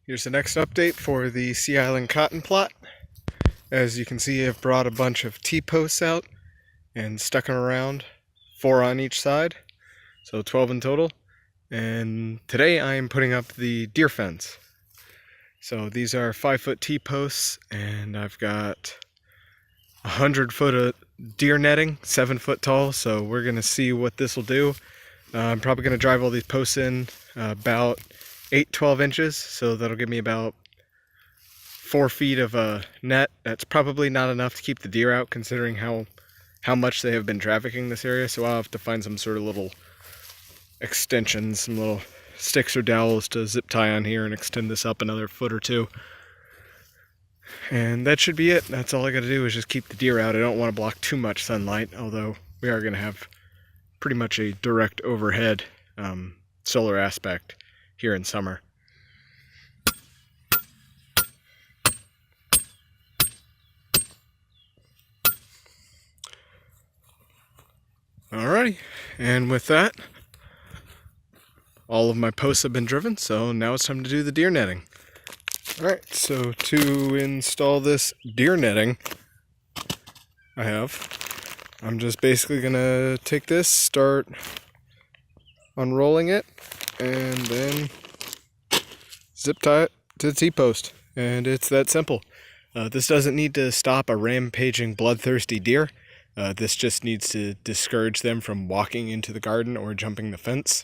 Here's the next update for the Sea Island cotton plot. As you can see, I've brought a bunch of T-posts out and stuck them around, 4 on each side, so 12 in total. And today I am putting up the deer fence. So these are 5-foot T-posts, and I've got 100-foot of deer netting, 7 foot tall, so we're going to see what this will do. I'm probably going to drive all these posts in about 8-12 inches, so that'll give me about 4 feet of a net. That's probably not enough to keep the deer out, considering how much they have been trafficking this area, so I'll have to find some sort of little extensions, some little sticks or dowels to zip tie on here and extend this up another foot or two. And that should be it. That's all I gotta do is just keep the deer out. I don't want to block too much sunlight, although we are going to have pretty much a direct overhead solar aspect here in summer. Alrighty, and with that, all of my posts have been driven, so now it's time to do the deer netting. Alright, so to install this deer netting, I'm just basically gonna take this, start unrolling it, and then zip tie it to the T-post, and it's that simple. This doesn't need to stop a rampaging, bloodthirsty deer. This just needs to discourage them from walking into the garden or jumping the fence.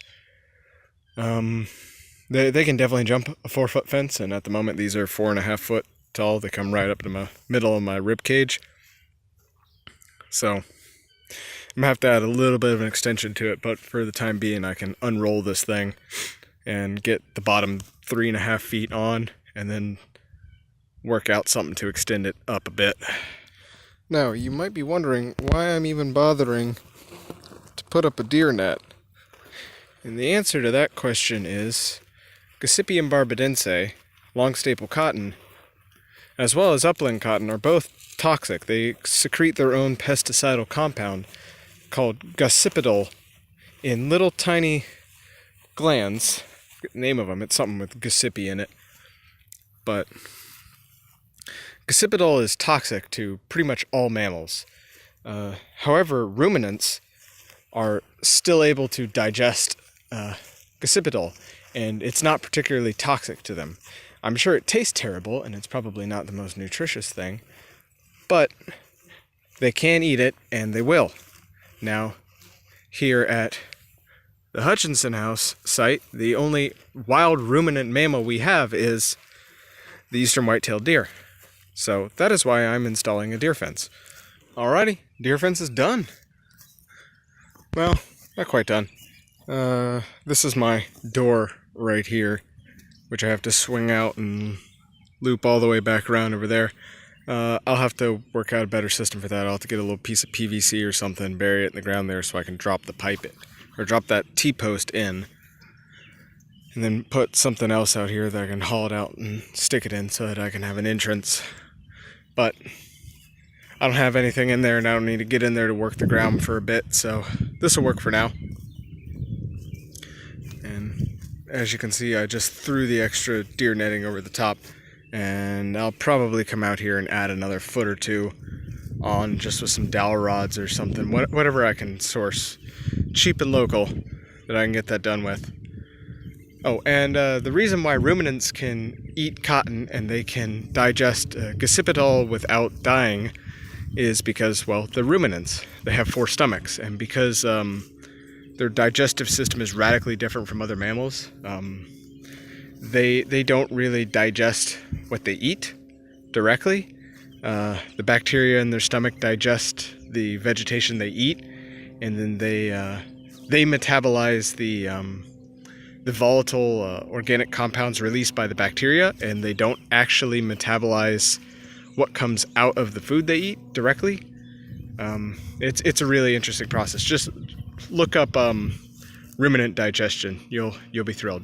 They can definitely jump a 4-foot fence, and at the moment these are 4.5 foot tall. They come right up to the middle of my rib cage. So I'm gonna have to add a little bit of an extension to it, but for the time being I can unroll this thing and get the bottom 3.5 feet on, and then work out something to extend it up a bit. Now, you might be wondering why I'm even bothering to put up a deer net. And the answer to that question is Gossypium barbadense, long staple cotton, as well as upland cotton, are both toxic. They secrete their own pesticidal compound called gossypol in little tiny glands. The name of them, it's something with gossypi in it. But gossypol is toxic to pretty much all mammals. However, ruminants are still able to digest gossypol, and it's not particularly toxic to them. I'm sure it tastes terrible, and it's probably not the most nutritious thing, but they can eat it, and they will. Now, here at the Hutchinson House site, the only wild ruminant mammal we have is the eastern white-tailed deer. So that is why I'm installing a deer fence. Alrighty, deer fence is done. Well, not quite done. This is my door right here, which I have to swing out and loop all the way back around over there. I'll have to work out a better system for that. I'll have to get a little piece of PVC or something, bury it in the ground there so I can drop the pipe in, or drop that T-post in, and then put something else out here that I can haul it out and stick it in so that I can have an entrance. But I don't have anything in there, and I don't need to get in there to work the ground for a bit, so this will work for now. And as you can see, I just threw the extra deer netting over the top, and I'll probably come out here and add another foot or two on, just with some dowel rods or something, whatever I can source cheap and local that I can get that done with. Oh, and the reason why ruminants can eat cotton and they can digest gossypol without dying is because, well, they're ruminants. They have 4 stomachs, and because their digestive system is radically different from other mammals, they don't really digest what they eat directly. The bacteria in their stomach digest the vegetation they eat, and then they metabolize the volatile organic compounds released by the bacteria, and they don't actually metabolize what comes out of the food they eat directly. It's a really interesting process. Just look up ruminant digestion. You'll be thrilled.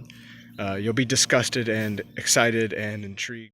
You'll be disgusted and excited and intrigued.